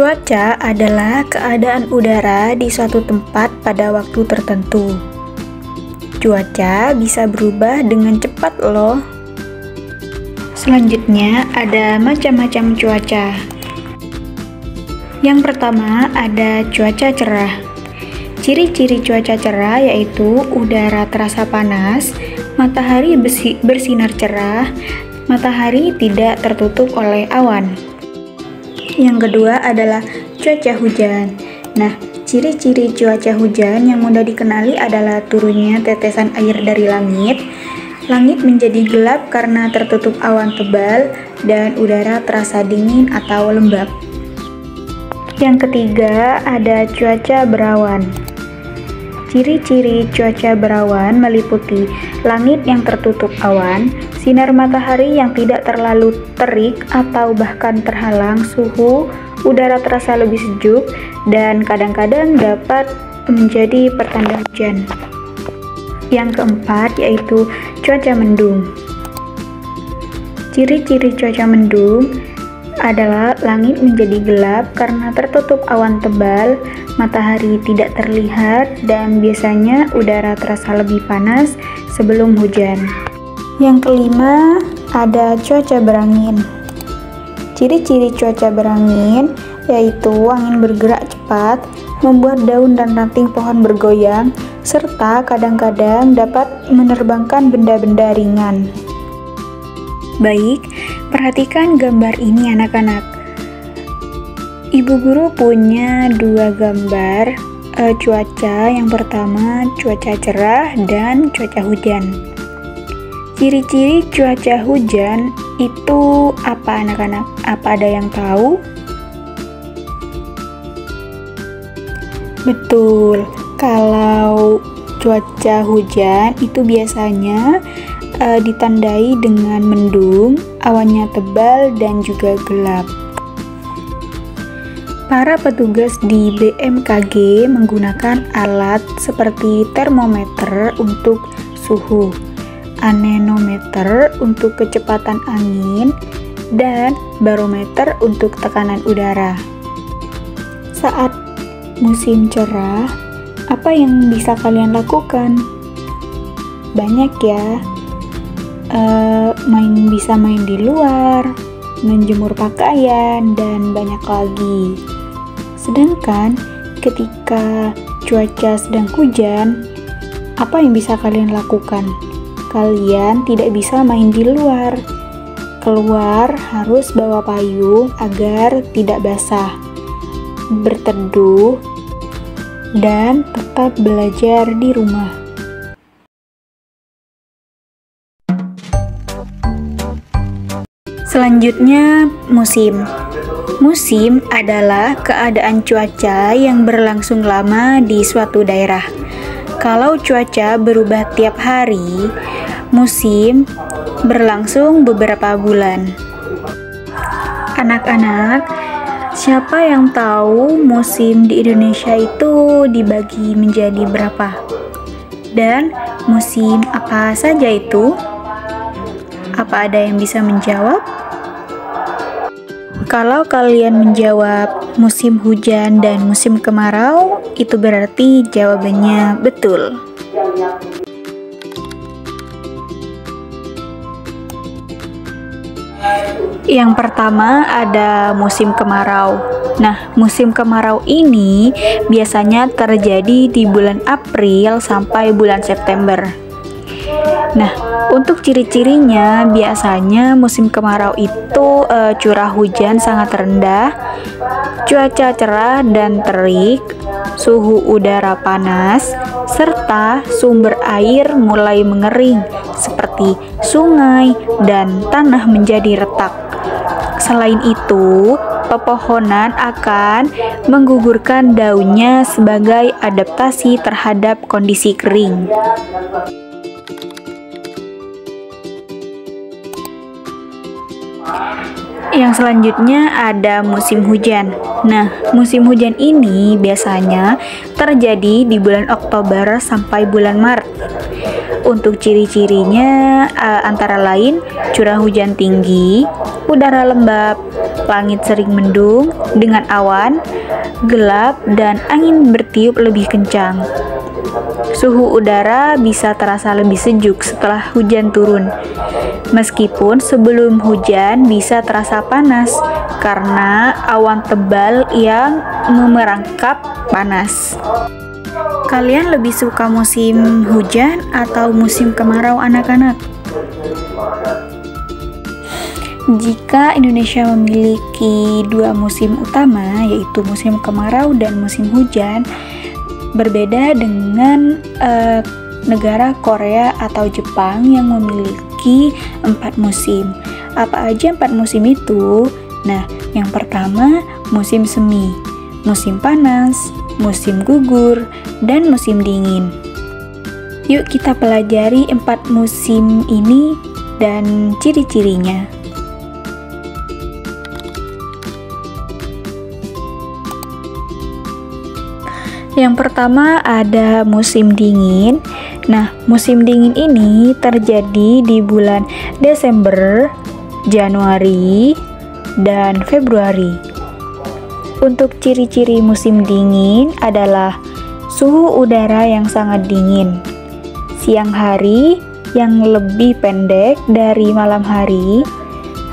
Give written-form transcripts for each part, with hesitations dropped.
Cuaca adalah keadaan udara di suatu tempat pada waktu tertentu. Cuaca bisa berubah dengan cepat loh. Selanjutnya ada macam-macam cuaca. Yang pertama ada cuaca cerah. Ciri-ciri cuaca cerah yaitu udara terasa panas, matahari bersinar cerah, matahari tidak tertutup oleh awan. Yang kedua adalah cuaca hujan. Nah, ciri-ciri cuaca hujan yang mudah dikenali adalah turunnya tetesan air dari langit. Langit menjadi gelap karena tertutup awan tebal dan udara terasa dingin atau lembab. Yang ketiga ada cuaca berawan. Ciri-ciri cuaca berawan meliputi langit yang tertutup awan, sinar matahari yang tidak terlalu terik atau bahkan terhalang, suhu udara terasa lebih sejuk, dan kadang-kadang dapat menjadi pertanda hujan. Yang keempat yaitu cuaca mendung. Ciri-ciri cuaca mendung adalah langit menjadi gelap karena tertutup awan tebal, matahari tidak terlihat, dan biasanya udara terasa lebih panas sebelum hujan. Yang kelima ada cuaca berangin. Ciri-ciri cuaca berangin yaitu angin bergerak cepat, membuat daun dan ranting pohon bergoyang, serta kadang-kadang dapat menerbangkan benda-benda ringan. Baik, perhatikan gambar ini anak-anak. Ibu guru punya dua gambar cuaca. Yang pertama cuaca cerah dan cuaca hujan. Ciri-ciri cuaca hujan itu apa anak-anak? Apa ada yang tahu? Betul, kalau cuaca hujan itu biasanya ditandai dengan mendung, awannya tebal dan juga gelap. Para petugas di BMKG menggunakan alat seperti termometer untuk suhu, anemometer untuk kecepatan angin, dan barometer untuk tekanan udara. Saat musim cerah, apa yang bisa kalian lakukan? Banyak ya. Bisa main di luar, menjemur pakaian, dan banyak lagi. Sedangkan ketika cuaca sedang hujan, apa yang bisa kalian lakukan? Kalian tidak bisa main di luar. Keluar harus bawa payung agar tidak basah, berteduh, dan tetap belajar di rumah. Selanjutnya, musim. Musim adalah keadaan cuaca yang berlangsung lama di suatu daerah. Kalau cuaca berubah tiap hari, musim berlangsung beberapa bulan. Anak-anak, siapa yang tahu musim di Indonesia itu dibagi menjadi berapa? Dan musim apa saja itu? Apa ada yang bisa menjawab? Kalau kalian menjawab musim hujan dan musim kemarau, itu berarti jawabannya betul. Yang pertama ada musim kemarau. Nah, musim kemarau ini biasanya terjadi di bulan April sampai bulan September. Nah, untuk ciri-cirinya biasanya musim kemarau itu curah hujan sangat rendah, cuaca cerah dan terik, suhu udara panas, serta sumber air mulai mengering seperti sungai dan tanah menjadi retak. Selain itu, pepohonan akan menggugurkan daunnya sebagai adaptasi terhadap kondisi kering. Yang selanjutnya ada musim hujan. Nah, musim hujan ini biasanya terjadi di bulan Oktober sampai bulan Maret. Untuk ciri-cirinya antara lain curah hujan tinggi, udara lembab, langit sering mendung dengan awan, gelap, dan angin bertiup lebih kencang. Suhu udara bisa terasa lebih sejuk setelah hujan turun, meskipun sebelum hujan bisa terasa panas karena awan tebal yang memerangkap panas. Kalian lebih suka musim hujan atau musim kemarau, anak-anak? Jika Indonesia memiliki dua musim utama, yaitu musim kemarau dan musim hujan, berbeda dengan negara Korea atau Jepang yang memiliki 4 musim. Apa aja 4 musim itu? Nah, yang pertama musim semi, musim panas, musim gugur, dan musim dingin. Yuk kita pelajari 4 musim ini dan ciri-cirinya. Yang pertama ada musim dingin. Nah, musim dingin ini terjadi di bulan Desember, Januari, dan Februari. Untuk ciri-ciri musim dingin adalah suhu udara yang sangat dingin, siang hari yang lebih pendek dari malam hari,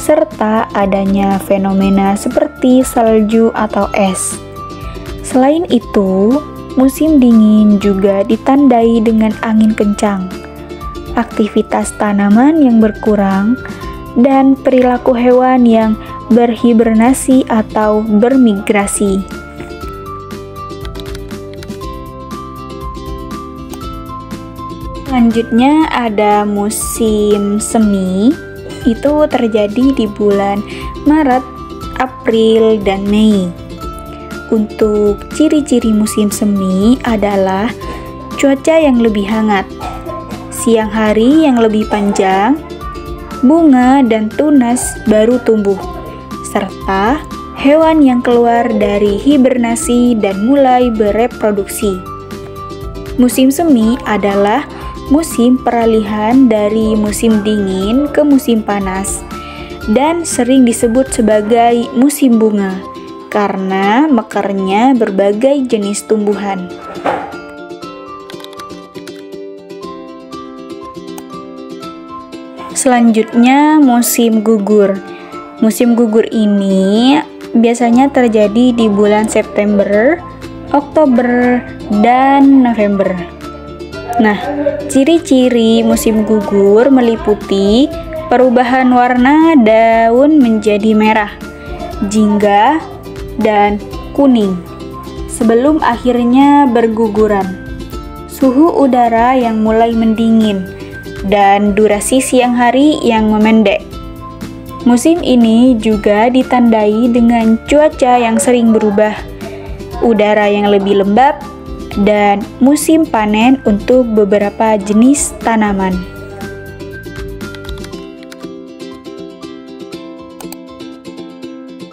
serta adanya fenomena seperti salju atau es. Selain itu, musim dingin juga ditandai dengan angin kencang, aktivitas tanaman yang berkurang, dan perilaku hewan yang berhibernasi atau bermigrasi. Selanjutnya ada musim semi, itu terjadi di bulan Maret, April, dan Mei. Untuk ciri-ciri musim semi adalah cuaca yang lebih hangat, siang hari yang lebih panjang, bunga dan tunas baru tumbuh, serta hewan yang keluar dari hibernasi dan mulai bereproduksi. Musim semi adalah musim peralihan dari musim dingin ke musim panas dan sering disebut sebagai musim bunga karena mekarnya berbagai jenis tumbuhan. Selanjutnya musim gugur. Musim gugur ini biasanya terjadi di bulan September, Oktober, dan November. Nah, ciri-ciri musim gugur meliputi perubahan warna daun menjadi merah, jingga, dan kuning sebelum akhirnya berguguran. Suhu udara yang mulai mendingin dan durasi siang hari yang memendek. Musim ini juga ditandai dengan cuaca yang sering berubah, udara yang lebih lembab, dan musim panen untuk beberapa jenis tanaman.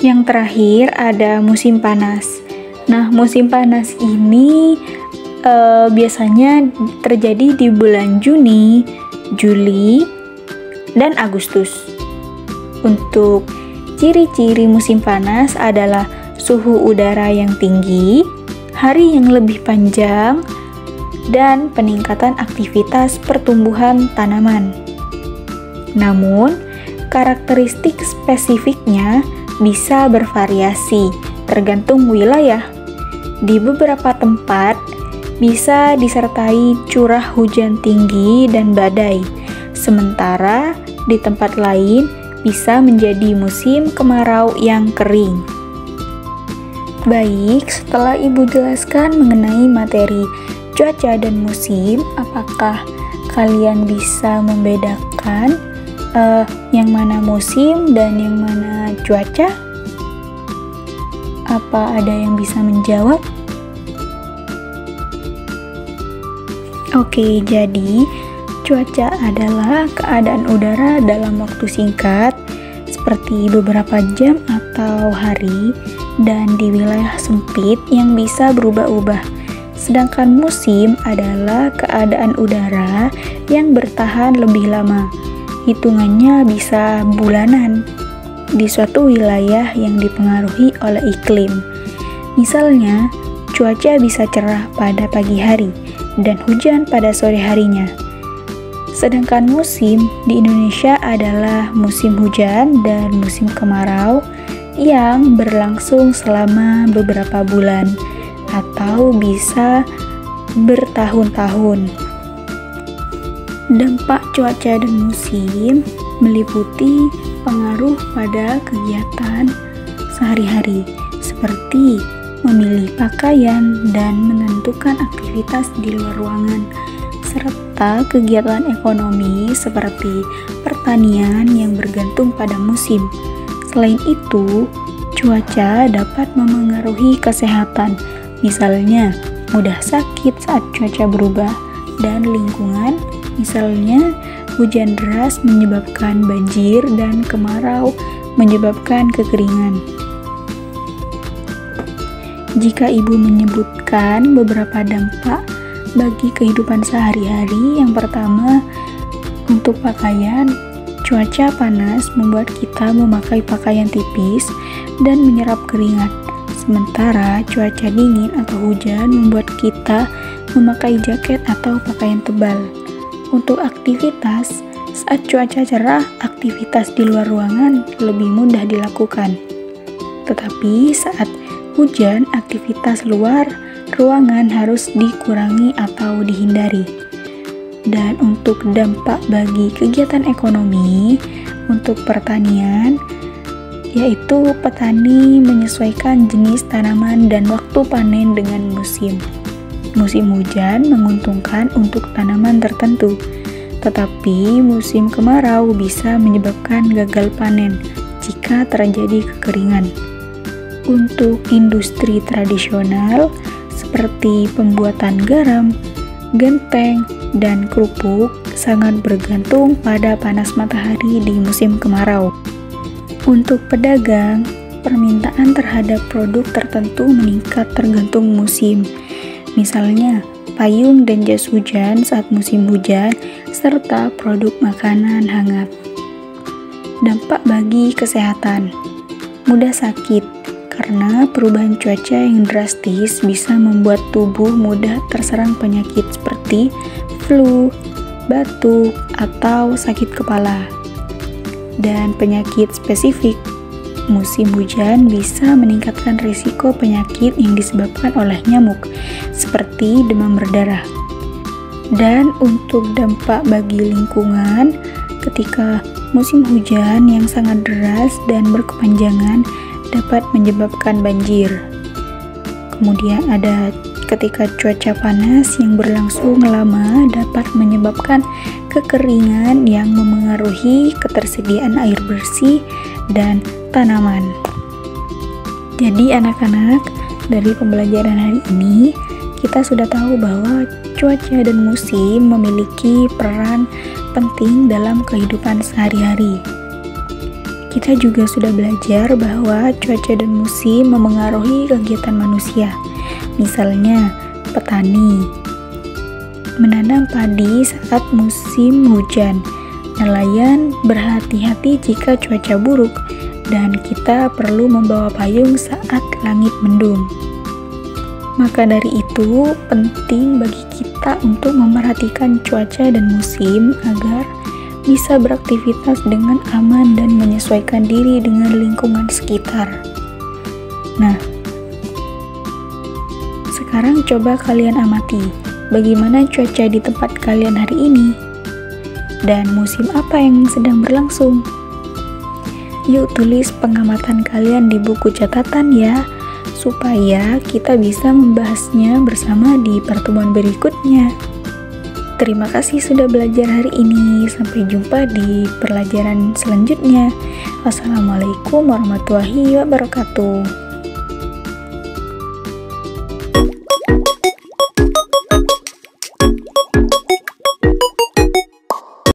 Yang terakhir ada musim panas. Nah, musim panas ini biasanya terjadi di bulan Juni, Juli, dan Agustus. Untuk ciri-ciri musim panas adalah suhu udara yang tinggi, hari yang lebih panjang, dan peningkatan aktivitas pertumbuhan tanaman. Namun, karakteristik spesifiknya bisa bervariasi tergantung wilayah. Di beberapa tempat bisa disertai curah hujan tinggi dan badai, sementara di tempat lain bisa menjadi musim kemarau yang kering. Baik, setelah Ibu jelaskan mengenai materi cuaca dan musim, apakah kalian bisa membedakan yang mana musim dan yang mana cuaca? Apa ada yang bisa menjawab? Oke, jadi cuaca adalah keadaan udara dalam waktu singkat seperti beberapa jam atau hari dan di wilayah sempit yang bisa berubah-ubah. Sedangkan musim adalah keadaan udara yang bertahan lebih lama. Hitungannya bisa bulanan. di suatu wilayah yang dipengaruhi oleh iklim. Misalnya, cuaca bisa cerah pada pagi hari dan hujan pada sore harinya. Sedangkan musim di Indonesia adalah musim hujan dan musim kemarau yang berlangsung selama beberapa bulan atau bisa bertahun-tahun. Dampak cuaca dan musim meliputi pengaruh pada kegiatan sehari-hari seperti memilih pakaian dan menentukan aktivitas di luar ruangan, serta kegiatan ekonomi seperti pertanian yang bergantung pada musim. Selain itu, cuaca dapat memengaruhi kesehatan, misalnya mudah sakit saat cuaca berubah, dan lingkungan, misalnya hujan deras menyebabkan banjir dan kemarau menyebabkan kekeringan. Jika ibu menyebutkan beberapa dampak bagi kehidupan sehari-hari, yang pertama, untuk pakaian, cuaca panas membuat kita memakai pakaian tipis dan menyerap keringat. Sementara cuaca dingin atau hujan membuat kita memakai jaket atau pakaian tebal. Untuk aktivitas, saat cuaca cerah, aktivitas di luar ruangan lebih mudah dilakukan. Tetapi saat hujan, aktivitas luar ruangan harus dikurangi atau dihindari. Dan untuk dampak bagi kegiatan ekonomi, untuk pertanian, yaitu petani menyesuaikan jenis tanaman dan waktu panen dengan musim. Musim hujan menguntungkan untuk tanaman tertentu, tetapi musim kemarau bisa menyebabkan gagal panen jika terjadi kekeringan. Untuk industri tradisional seperti pembuatan garam, genteng, dan kerupuk sangat bergantung pada panas matahari di musim kemarau. Untuk pedagang, permintaan terhadap produk tertentu meningkat tergantung musim. Misalnya, payung dan jas hujan saat musim hujan, serta produk makanan hangat. Dampak bagi kesehatan: mudah sakit, karena perubahan cuaca yang drastis bisa membuat tubuh mudah terserang penyakit seperti flu, batuk, atau sakit kepala. Dan penyakit spesifik, musim hujan bisa meningkatkan risiko penyakit yang disebabkan oleh nyamuk, seperti demam berdarah. Dan untuk dampak bagi lingkungan, ketika musim hujan yang sangat deras dan berkepanjangan dapat menyebabkan banjir. Kemudian ada ketika cuaca panas yang berlangsung lama dapat menyebabkan kekeringan yang memengaruhi ketersediaan air bersih dan tanaman. Jadi anak-anak, dari pembelajaran hari ini kita sudah tahu bahwa cuaca dan musim memiliki peran penting dalam kehidupan sehari-hari. Kita juga sudah belajar bahwa cuaca dan musim memengaruhi kegiatan manusia. Misalnya, petani menanam padi saat musim hujan, nelayan berhati-hati jika cuaca buruk, dan kita perlu membawa payung saat langit mendung. Maka dari itu, penting bagi kita untuk memerhatikan cuaca dan musim agar bisa beraktivitas dengan aman dan menyesuaikan diri dengan lingkungan sekitar. Nah, sekarang coba kalian amati bagaimana cuaca di tempat kalian hari ini dan musim apa yang sedang berlangsung. Yuk tulis pengamatan kalian di buku catatan ya, supaya kita bisa membahasnya bersama di pertemuan berikutnya. Terima kasih sudah belajar hari ini. Sampai jumpa di pelajaran selanjutnya. Wassalamualaikum warahmatullahi wabarakatuh.